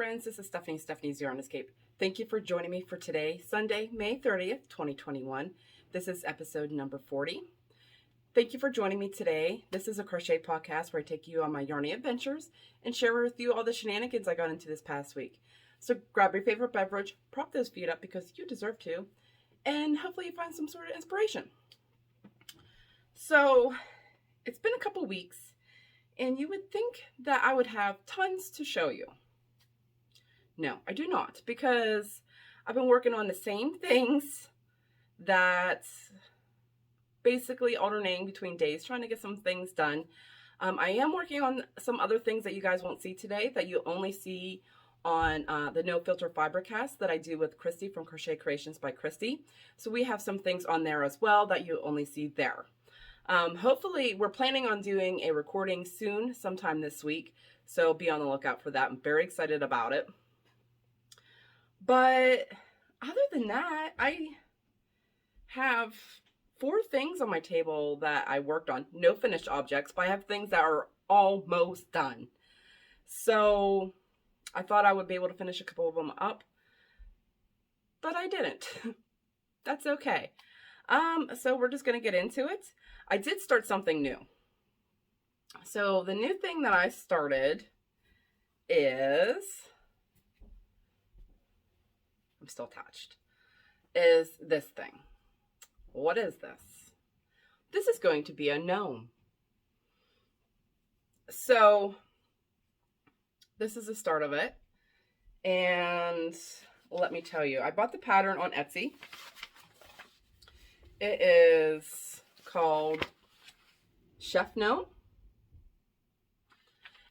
friends, this is Stephanie's Yarn Escape. Thank you for joining me for today, Sunday, May 30th, 2021. This is episode number 40. Thank you for joining me today. This is a crochet podcast where I take you on my yarny adventures and share with you all the shenanigans I got into this past week. So grab your favorite beverage, prop those feet up because you deserve to, and hopefully you find some sort of inspiration. So it's been a couple weeks, and you would think that I would have tons to show you. No, I do not, because I've been working on the same things that basically alternating between days, trying to get some things done. I am working on some other things that you guys won't see today that you'll only see on the No Filter Fibercast that I do with Christy from Crochet Creations by Christy. So we have some things on there as well that you'll only see there. Hopefully, we're planning on doing a recording soon, sometime this week. So be on the lookout for that. I'm very excited about it. But other than that, I have 4 things on my table that I worked on. No finished objects, but I have things that are almost done. So I thought I would be able to finish a couple of them up, but I didn't. That's okay. So we're just going to get into it. I did start something new. So the new thing that I started is, I'm still attached, is this thing. What is this? This is going to be a gnome. So this is the start of it. And let me tell you, I bought the pattern on Etsy. It is called Chef Gnome.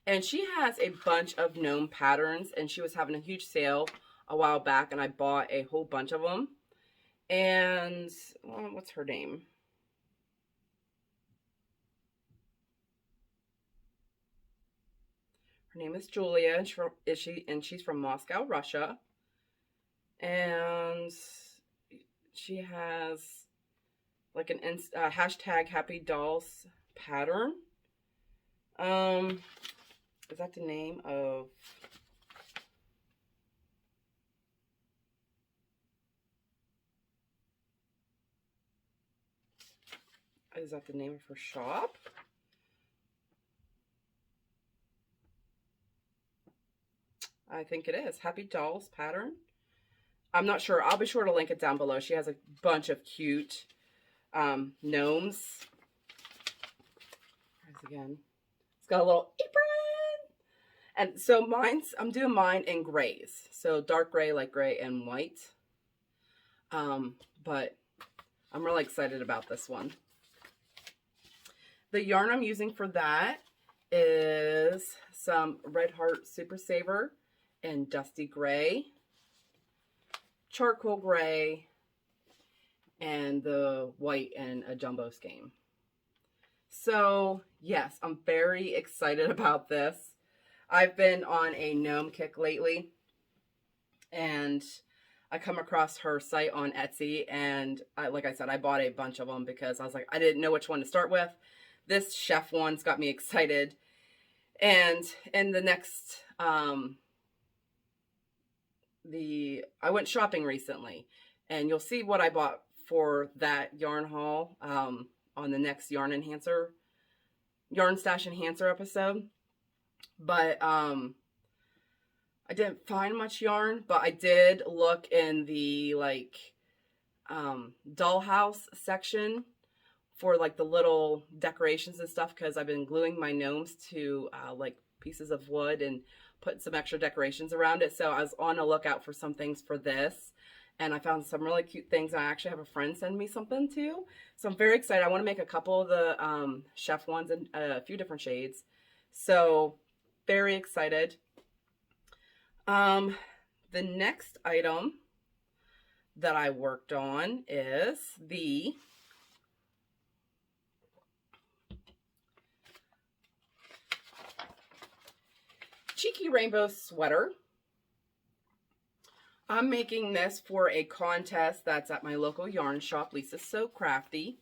And she has a bunch of gnome patterns, and she was having a huge sale a while back, and I bought a whole bunch of them. And what's her name? Her name is Julia, and she's from Moscow, Russia. And she has like an hashtag Happy Dolls pattern. Is that the name of? Is that the name of her shop? I think it is. Happy Dolls pattern. I'm not sure. I'll be sure to link it down below. She has a bunch of cute gnomes. There's again. It's got a little apron. And so I'm doing mine in grays. So dark gray, light gray, and white. But I'm really excited about this one. The yarn I'm using for that is some Red Heart Super Saver and Dusty Gray, Charcoal Gray, and the white and a jumbo skein. So yes, I'm very excited about this. I've been on a gnome kick lately, and I come across her site on Etsy, and like I said, I bought a bunch of them because I was like, I didn't know which one to start with. This chef one's got me excited. And in the next, I went shopping recently, and you'll see what I bought for that yarn haul on the next Yarn Stash Enhancer episode. But I didn't find much yarn, but I did look in the dollhouse section for like the little decorations and stuff, because I've been gluing my gnomes to like pieces of wood and putting some extra decorations around it. So I was on the lookout for some things for this, and I found some really cute things. I actually have a friend send me something too. So I'm very excited. I want to make a couple of the chef ones in a few different shades. So very excited. The next item that I worked on is the Cheeky Rainbow Sweater. I'm making this for a contest that's at my local yarn shop, Lisa's So Crafty.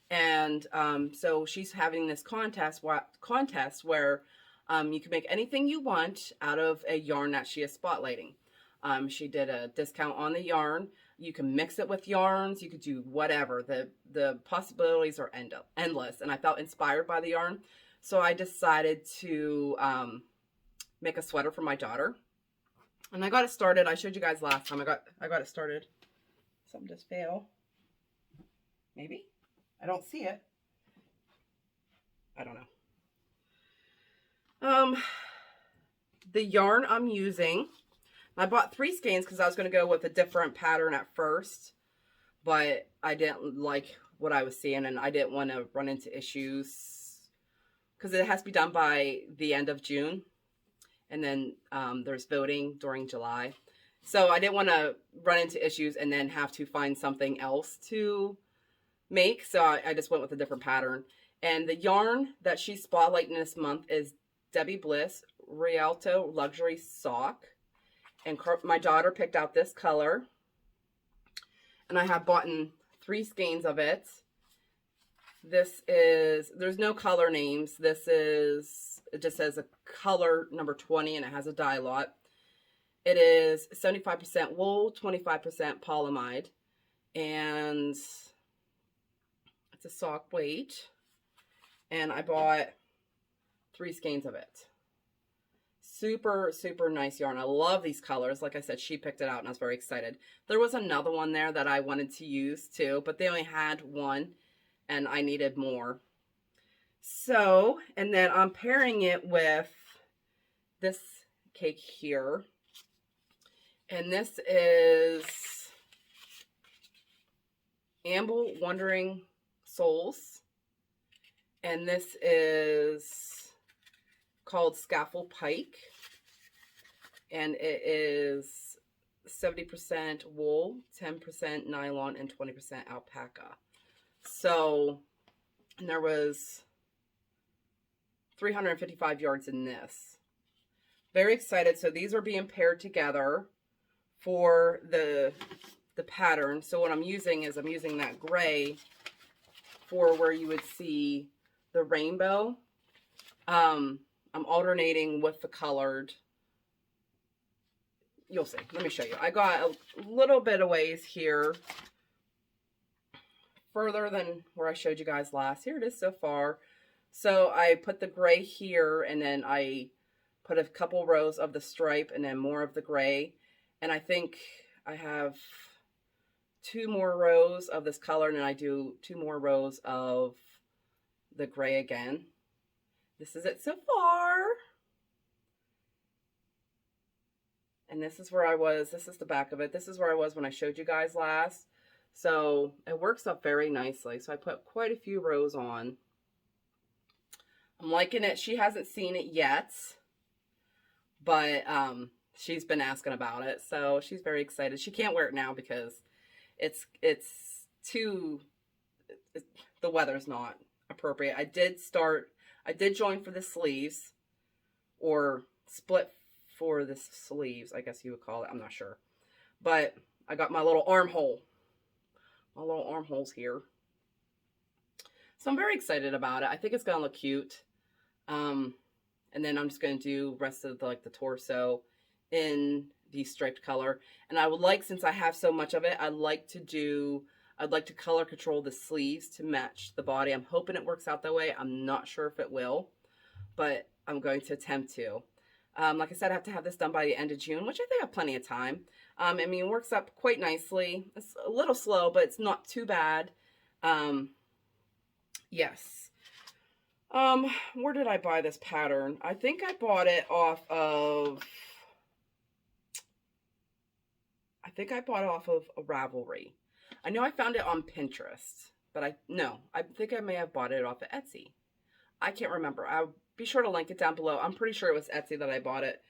And so she's having this contest where You can make anything you want out of a yarn that she is spotlighting. She did a discount on the yarn. You can mix it with yarns. You could do whatever. The possibilities are endless. And I felt inspired by the yarn. So I decided to make a sweater for my daughter. And I got it started. I showed you guys last time. I got it started. Something just fell. Maybe? I don't see it. I don't know. The yarn I'm using, I bought 3 skeins because I was going to go with a different pattern at first, but I didn't like what I was seeing, and I didn't want to run into issues because it has to be done by the end of June, and then there's voting during July. So I didn't want to run into issues and then have to find something else to make, so I just went with a different pattern. And the yarn that she's spotlighting this month is Debbie Bliss Rialto Luxury Sock. And my daughter picked out this color. And I have bought 3 skeins of it. This is, there's no color names. This is, it just says a color number 20 and it has a dye lot. It is 75% wool, 25% polyamide. And it's a sock weight. And I bought 3 skeins of it. Super, super nice yarn. I love these colors. Like I said, she picked it out and I was very excited. There was another one there that I wanted to use too, but they only had one and I needed more. So, and then I'm pairing it with this cake here. And this is Amble Wandering Souls. And this is called Scaffold Pike. And it is 70% wool, 10% nylon, and 20% alpaca. So, and there was 355 yards in this. Very excited. So these are being paired together for the pattern. So what I'm using is I'm using that gray for where you would see the rainbow. I'm alternating with the colored. You'll see. Let me show you. I got a little bit of ways here, further than where I showed you guys last. Here it is so far. So I put the gray here, and then I put a couple rows of the stripe and then more of the gray. And I think I have 2 more rows of this color, and then I do 2 more rows of the gray again. This is it so far. And this is where I was. This is the back of it. This is where I was when I showed you guys last. So it works up very nicely. So I put quite a few rows on. I'm liking it. She hasn't seen it yet, but she's been asking about it. So she's very excited. She can't wear it now because it's too, the weather's not appropriate. I did join for the sleeves, or split for the sleeves, I guess you would call it. I'm not sure. But I got my little armhole. My little armholes here. So I'm very excited about it. I think it's going to look cute. And then I'm just going to do rest of the torso in the striped color. And I would like, since I have so much of it, I'd like to color control the sleeves to match the body. I'm hoping it works out that way. I'm not sure if it will, but I'm going to attempt to. Like I said, I have to have this done by the end of June, which I think I have plenty of time. I mean, it works up quite nicely. It's a little slow, but it's not too bad. Yes. Where did I buy this pattern? I think I bought it off of a Ravelry. I know I found it on Pinterest, but I think I may have bought it off of Etsy. I can't remember. I'll be sure to link it down below. I'm pretty sure it was Etsy that I bought it.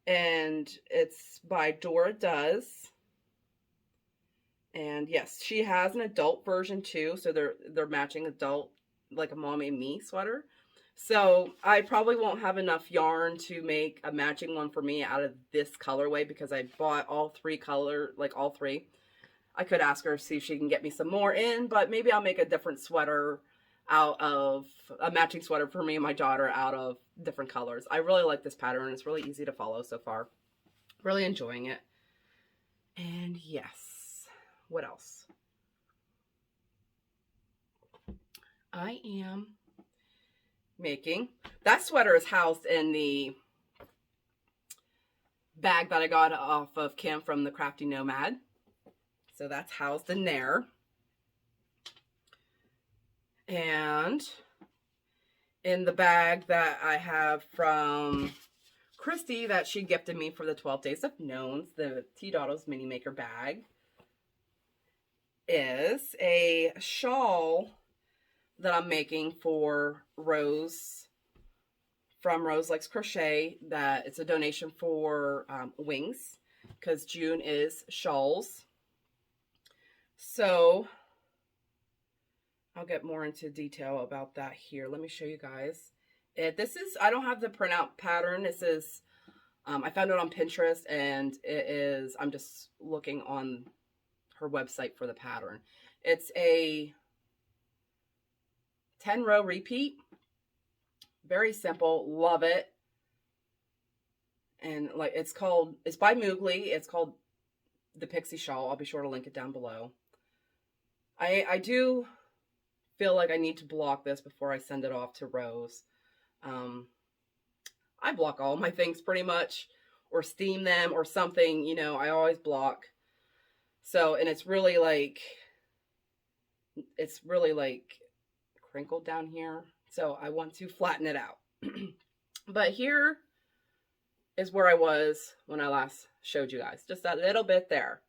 And it's by Dora Does. And yes, she has an adult version too. So they're matching adult, like a mommy and me sweater. So I probably won't have enough yarn to make a matching one for me out of this colorway, because I bought all 3 all 3. I could ask her, see if she can get me some more in, but maybe I'll make a different sweater out of a matching sweater for me and my daughter out of different colors. I really like this pattern. It's really easy to follow so far. Really enjoying it. And yes, what else? I am making, that sweater is housed in the bag that I got off of Kim from the Crafty Nomad. So that's housed in there. And in the bag that I have from Christy that she gifted me for the 12 Days of Gnomes, the T Dotto's Mini Maker bag, is a shawl that I'm making for Rose from Rose Likes Crochet. That it's a donation for wings, because June is shawls. So I'll get more into detail about that here. Let me show you guys. This is, I don't have the printout pattern. This is, I found it on Pinterest, and it is, I'm just looking on her website for the pattern. It's a 10 row repeat. Very simple. Love it. And like, it's by Moogly. It's called the Pixie Shawl. I'll be sure to link it down below. I do feel like I need to block this before I send it off to Rose. I block all my things pretty much, or steam them or something, you know, I always block. So, and it's really like crinkled down here. So I want to flatten it out. But here is where I was when I last showed you guys. Just a little bit there.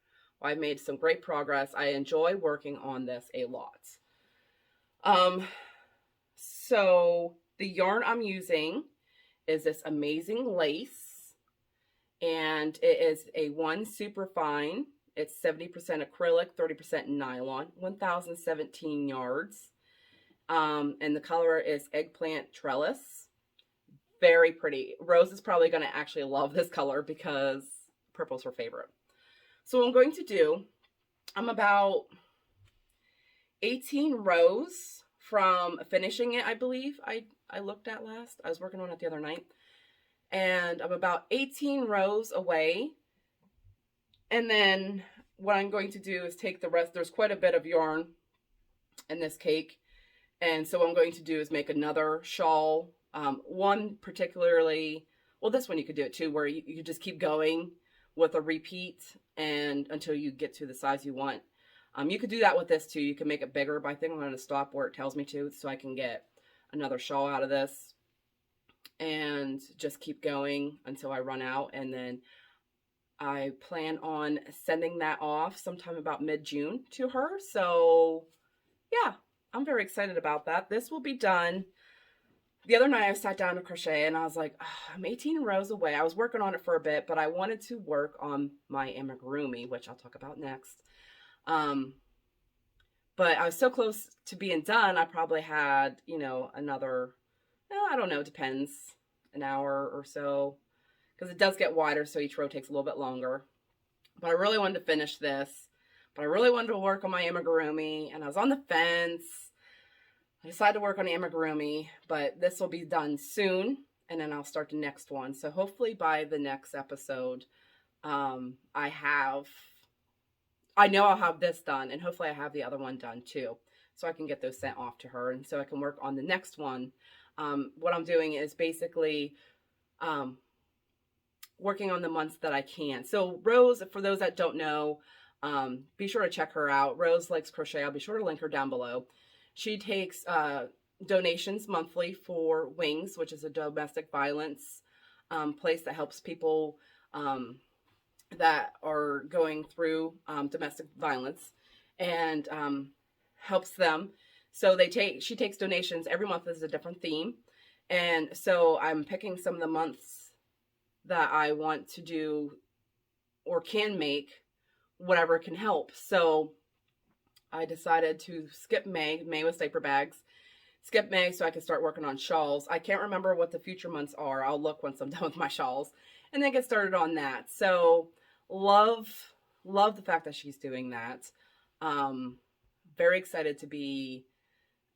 I've made some great progress. I enjoy working on this a lot. So the yarn I'm using is this amazing lace, and it is a 1 superfine. It's 70% acrylic, 30% nylon, 1,017 yards. And the color is Eggplant Trellis. Very pretty. Rose is probably going to actually love this color because purple's her favorite. So what I'm going to do, I'm about 18 rows from finishing it, I believe. I looked at last. I was working on it the other night. And I'm about 18 rows away. And then what I'm going to do is take the rest. There's quite a bit of yarn in this cake. And so what I'm going to do is make another shawl. One particularly, well, this one you could do it too, where you just keep going with a repeat and until you get to the size you want. You could do that with this too. You can make it bigger, but I think I'm going to stop where it tells me to so I can get another shawl out of this and just keep going until I run out. And then I plan on sending that off sometime about mid-June to her. So yeah, I'm very excited about that. This will be done. The other night I sat down to crochet and I was like, oh, I'm 18 rows away. I was working on it for a bit, but I wanted to work on my amigurumi, which I'll talk about next. But I was so close to being done. I probably had, you know, another, I don't know, depends, an hour or so, because it does get wider. So each row takes a little bit longer, but I really wanted to finish this, but I really wanted to work on my amigurumi, and I was on the fence. I decided to work on amigurumi, but this will be done soon, and then I'll start the next one. So hopefully by the next episode, I know I'll have this done, and hopefully I have the other one done too, so I can get those sent off to her, and so I can work on the next one. What I'm doing is basically working on the months that I can. So Rose, for those that don't know, be sure to check her out. Rose Likes Crochet. I'll be sure to link her down below. She takes donations monthly for Wings, which is a domestic violence place that helps people that are going through domestic violence, and helps them. So she takes donations every month. Is a different theme, and so I'm picking some of the months that I want to do or can make whatever can help. So I decided to skip May. May was diaper bags. Skip May so I can start working on shawls. I can't remember what the future months are. I'll look once I'm done with my shawls and then get started on that. So love the fact that she's doing that. Very excited to be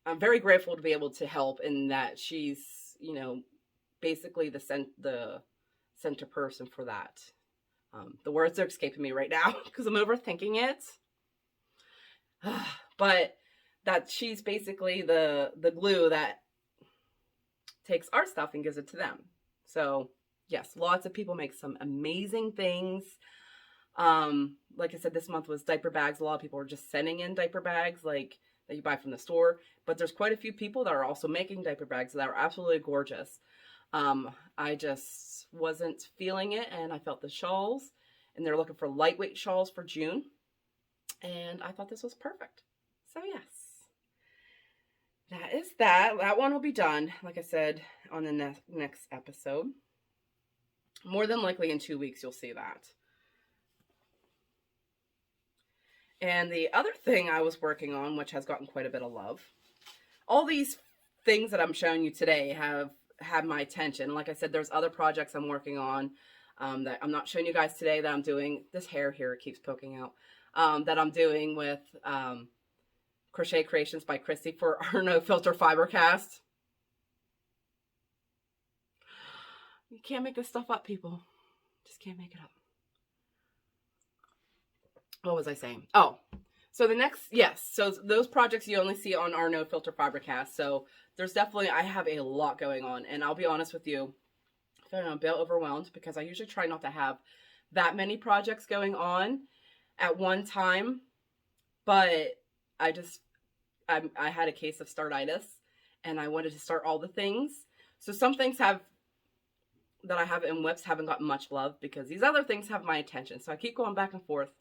I'm very grateful to be able to help, in that she's, basically the center person for that. The words are escaping me right now because I'm overthinking it. But that she's basically the glue that takes our stuff and gives it to them. So yes, lots of people make some amazing things. Like I said, this month was diaper bags. A lot of people are just sending in diaper bags like that you buy from the store, but there's quite a few people that are also making diaper bags that are absolutely gorgeous. I just wasn't feeling it, and I felt the shawls, and they're looking for lightweight shawls for June, and I thought this was perfect. So yes, that is that. That one will be done, like I said, on the next episode. More than likely in 2 weeks, you'll see that. And the other thing I was working on, which has gotten quite a bit of love, all these things that I'm showing you today have my attention. Like I said, there's other projects I'm working on that I'm not showing you guys today, that I'm doing. This hair here keeps poking out. That I'm doing with Crochet Creations by Christy for our No Filter Fibercast. You can't make this stuff up, people. Just can't make it up. What was I saying? Oh, so the next, yes. So those projects you only see on our No Filter Fibercast. So there's definitely, I have a lot going on. And I'll be honest with you, I'm a bit overwhelmed because I usually try not to have that many projects going on at one time. But I had a case of startitis and I wanted to start all the things. So some things that I have in WIPs haven't gotten much love because these other things have my attention. So I keep going back and forth.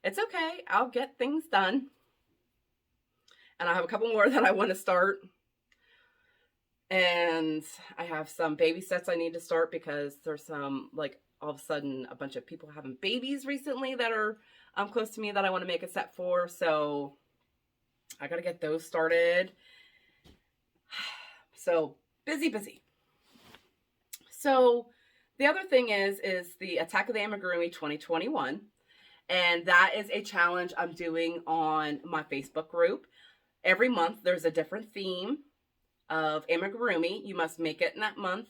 It's okay. I'll get things done. And I have a couple more that I want to start. And I have some baby sets I need to start because there's some, like, all of a sudden, a bunch of people having babies recently that are close to me that I want to make a set for. So I got to get those started. So busy. So the other thing is the Attack of the Amigurumi 2021. And that is a challenge I'm doing on my Facebook group. Every month there's a different theme of amigurumi. You must make it in that month,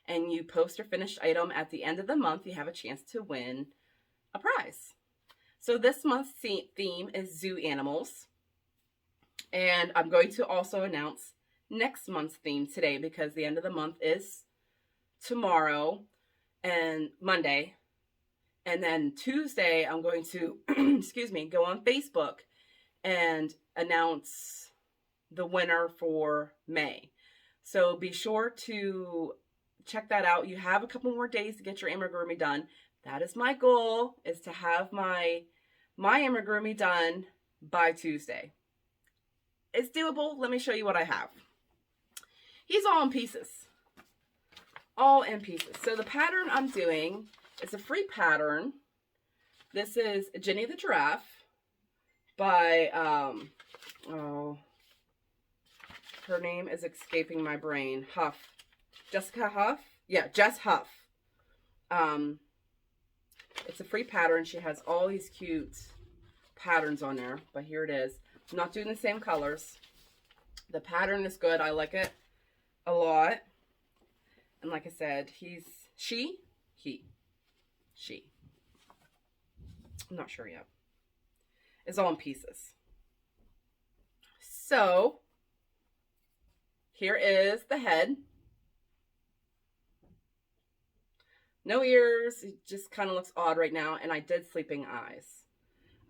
and you post your finished item at the end of the month. You have a chance to win a prize. So this month's theme is zoo animals. And I'm going to also announce next month's theme today because the end of the month is tomorrow and Monday. And then Tuesday, I'm going to, go on Facebook and announce the winner for May. So be sure to check that out. You have a couple more days to get your amigurumi done. That is my goal, is to have my amigurumi done by Tuesday. It's doable. Let me show you what I have. He's all in pieces. All in pieces. So the pattern I'm doing, it's a free pattern. This is Jenny the Giraffe by, her name is escaping my brain. Huff. Jessica Huff? Yeah, Jess Huff. It's a free pattern. She has all these cute patterns on there, but here it is. I'm not doing the same colors. The pattern is good. I like it a lot. And like I said, she. I'm not sure yet. It's all in pieces. So, here is the head. No ears. It just kind of looks odd right now. And I did sleeping eyes.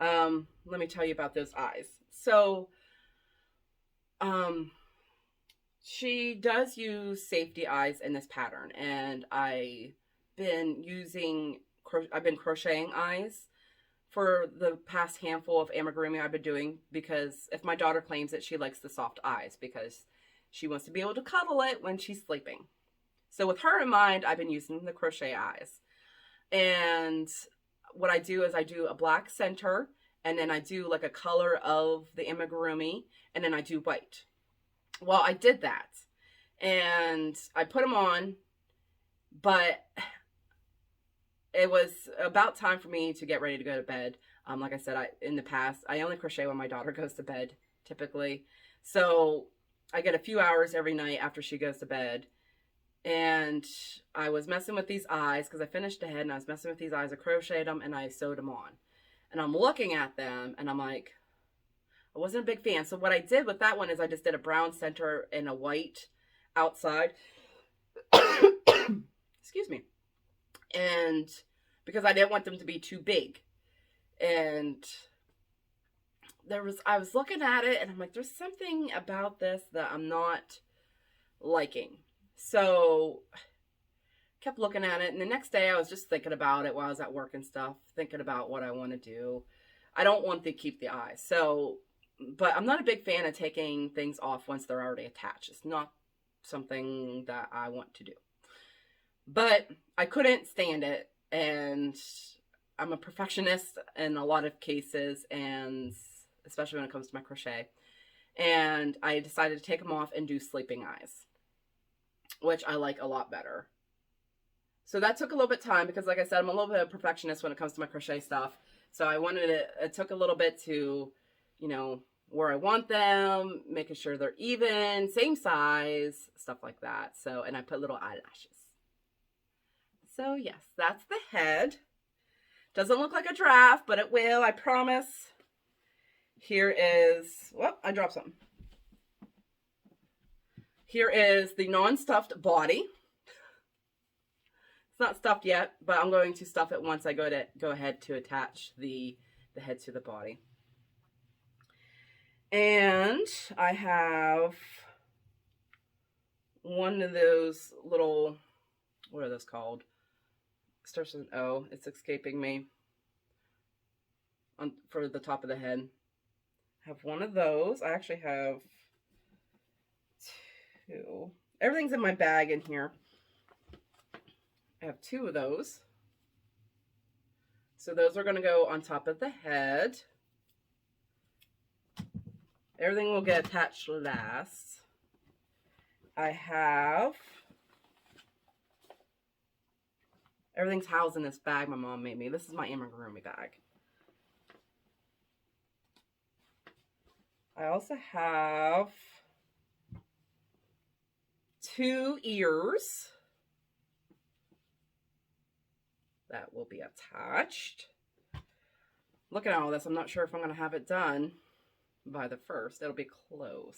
Let me tell you about those eyes. So, she does use safety eyes in this pattern. And I've been crocheting eyes for the past handful of amigurumi I've been doing, because if my daughter claims that she likes the soft eyes because she wants to be able to cuddle it when she's sleeping. So with her in mind, I've been using the crochet eyes. And what I do is I do a black center, and then I do like a color of the amigurumi, and then I do white. Well, I did that, and I put them on, but it was about time for me to get ready to go to bed. Like I said, in the past, I only crochet when my daughter goes to bed, typically. So I get a few hours every night after she goes to bed. And I was messing with these eyes because I finished the head and I was messing with these eyes. I crocheted them and I sewed them on. And I'm looking at them and I'm like, I wasn't a big fan. So what I did with that one is I just did a brown center and a white outside. Excuse me. And because I didn't want them to be too big. And I was looking at it and I'm like, there's something about this that I'm not liking. So kept looking at it, and the next day I was just thinking about it while I was at work and stuff, thinking about what I want to do. I don't want to keep the eyes. So, but I'm not a big fan of taking things off once they're already attached. It's not something that I want to do. But I couldn't stand it, and I'm a perfectionist in a lot of cases, and especially when it comes to my crochet. And I decided to take them off and do sleeping eyes, which I like a lot better. So that took a little bit of time because, like I said, I'm a little bit of a perfectionist when it comes to my crochet stuff. So I wanted it took a little bit to, you know, where I want them, making sure they're even, same size, stuff like that. So, and I put little eyelashes. So yes, that's the head. Doesn't look like a giraffe, but it will, I promise. Here is, whoop, I dropped something. Here is the non-stuffed body. It's not stuffed yet, but I'm going to stuff it once I go ahead to attach the head to the body. And I have one of those little, what are those called? It starts with an O. It's escaping me for the top of the head. I have one of those. I actually have two. Everything's in my bag in here. I have two of those. So those are going to go on top of the head. Everything will get attached last. I have, everything's housed in this bag my mom made me. This is my amigurumi bag. I also have two ears that will be attached. Looking at all this, I'm not sure if I'm going to have it done by the 1st. It'll be close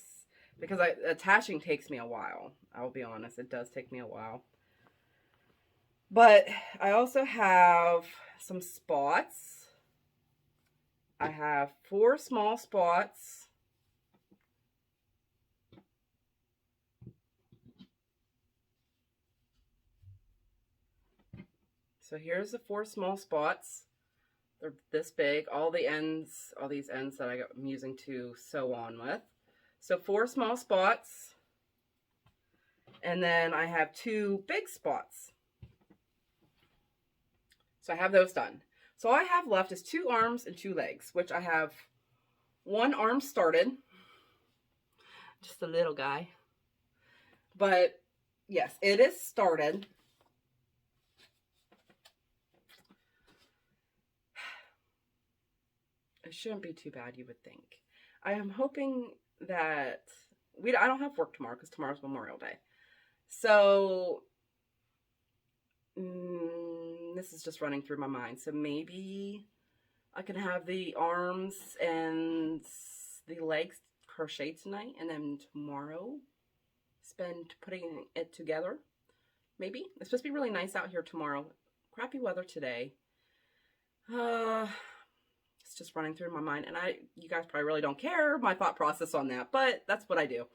because attaching takes me a while. I'll be honest, it does take me a while. But I also have some spots. I have 4 small spots. So here's the 4 small spots. They're this big. All these ends that I'm using to sew on with. So 4 small spots. And then I have 2 big spots. So I have those done. So all I have left is 2 arms and 2 legs, which I have 1 arm started. Just a little guy. But yes, it is started. It shouldn't be too bad, you would think. I am hoping that I don't have work tomorrow because tomorrow's Memorial Day. So this is just running through my mind. So maybe I can have the arms and the legs crochet tonight, and then tomorrow spend putting it together. Maybe. It's supposed to be really nice out here tomorrow. Crappy weather today. It's just running through my mind, and you guys probably really don't care my thought process on that, but that's what I do.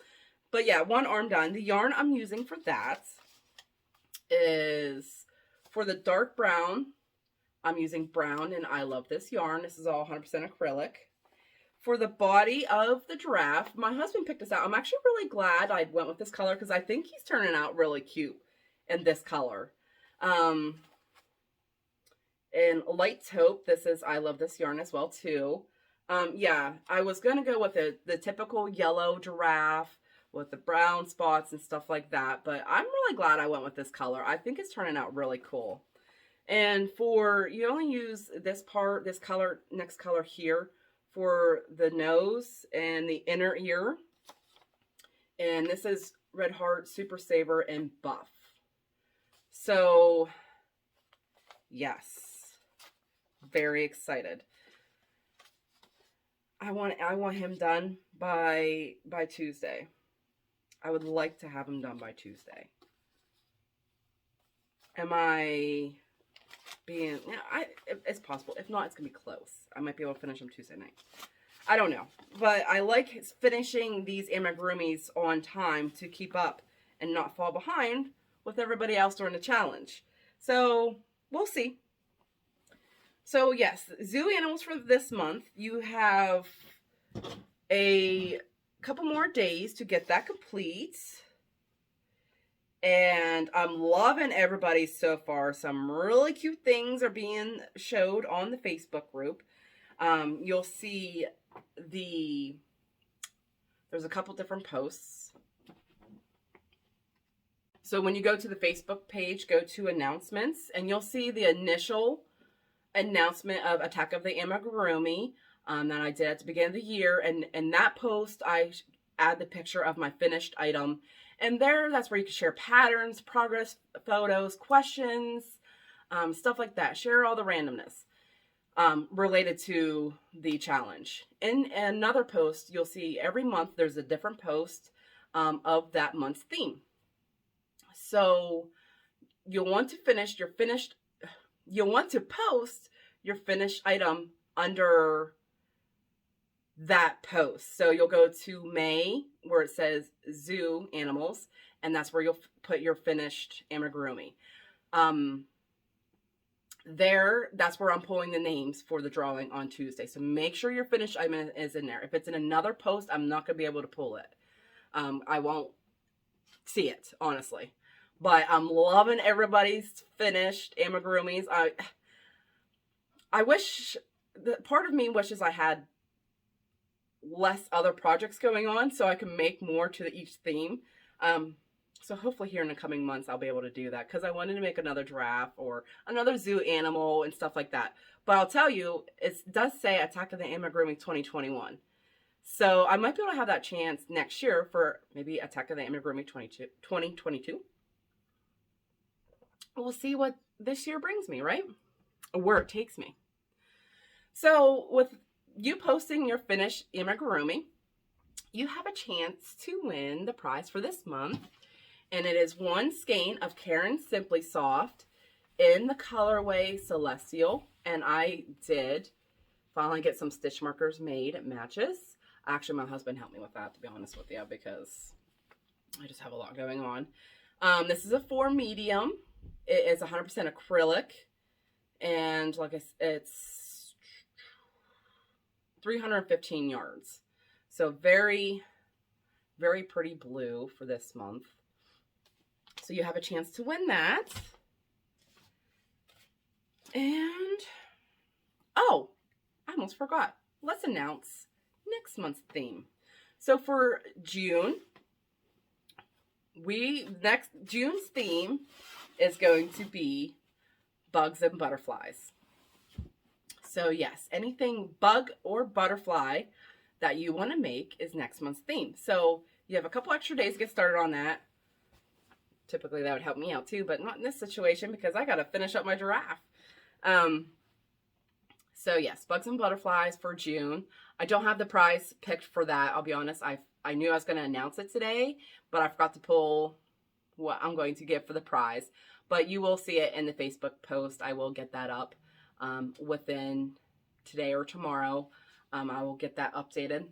But yeah, 1 arm done. The yarn I'm using for that is for the dark brown. I'm using brown, and I love this yarn. This is all 100% acrylic. For the body of the giraffe, my husband picked this out. I'm actually really glad I went with this color because I think he's turning out really cute in this color. And Light Taupe, I love this yarn as well too. Yeah, I was going to go with the typical yellow giraffe with the brown spots and stuff like that, but I'm really glad I went with this color. I think it's turning out really cool. And you only use this color, next color here, for the nose and the inner ear. And this is Red Heart, Super Saver, and Buff. So, yes. Very excited. I want him done by Tuesday. I would like to have him done by Tuesday. Am I being... Yeah, it's possible. If not, it's going to be close. I might be able to finish them Tuesday night. I don't know. But I like finishing these amigurumis on time to keep up and not fall behind with everybody else during the challenge. So, we'll see. So, yes, zoo animals for this month. You have a couple more days to get that complete. And I'm loving everybody so far. Some really cute things are being showed on the Facebook group. You'll see there's a couple different posts. So when you go to the Facebook page, go to announcements, and you'll see the initial announcement of Attack of the Amigurumi that I did at the beginning of the year. And in that post, I add the picture of my finished item. And that's where you can share patterns, progress photos, questions, stuff like that. Share all the randomness related to the challenge. In another post, you'll see every month there's a different post of that month's theme. So you'll want to post your finished item under that post. So you'll go to May where it says zoo animals, and that's where you'll put your finished amigurumi. That's where I'm pulling the names for the drawing on Tuesday. So make sure your finished item is in there. If it's in another post, I'm not going to be able to pull it. I won't see it, honestly. But I'm loving everybody's finished amigurumis. I wish, part of me wishes I had less other projects going on so I can make more to each theme. So hopefully here in the coming months I'll be able to do that, because I wanted to make another giraffe or another zoo animal and stuff like that. But I'll tell you, it does say Attack of the Amigurumi 2021. So I might be able to have that chance next year for maybe Attack of the Amigurumi 2022. We'll see what this year brings me, right? Or where it takes me. So with you posting your finished amigurumi, you have a chance to win the prize for this month. And it is one skein of Karen Simply Soft in the colorway Celestial. And I did finally get some stitch markers made. It matches. Actually, my husband helped me with that, to be honest with you, because I just have a lot going on. This is a 4 medium. It is 100% acrylic. And like I said, it's 315 yards. So very, very pretty blue for this month. So you have a chance to win that. And, oh, I almost forgot. Let's announce next month's theme. So for June, June's theme is going to be bugs and butterflies. So yes, anything bug or butterfly that you want to make is next month's theme. So you have a couple extra days to get started on that. Typically that would help me out too, but not in this situation because I got to finish up my giraffe. So yes, bugs and butterflies for June. I don't have the prize picked for that. I'll be honest. I knew I was going to announce it today, but I forgot to pull what I'm going to give for the prize. But you will see it in the Facebook post. I will get that up within today or tomorrow. I will get that updated.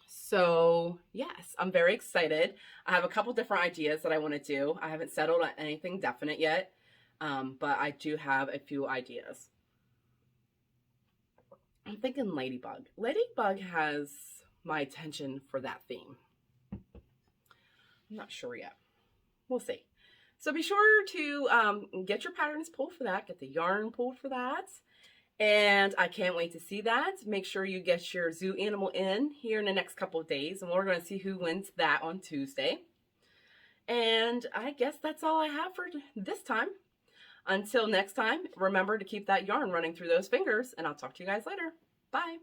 So yes, I'm very excited. I have a couple different ideas that I want to do. I haven't settled on anything definite yet, but I do have a few ideas. I'm thinking Ladybug. Ladybug has my attention for that theme. I'm not sure yet. We'll see. So be sure to get your patterns pulled for that. Get the yarn pulled for that. And I can't wait to see that. Make sure you get your zoo animal in here in the next couple of days. And we're going to see who wins that on Tuesday. And I guess that's all I have for this time. Until next time, remember to keep that yarn running through those fingers. And I'll talk to you guys later. Bye.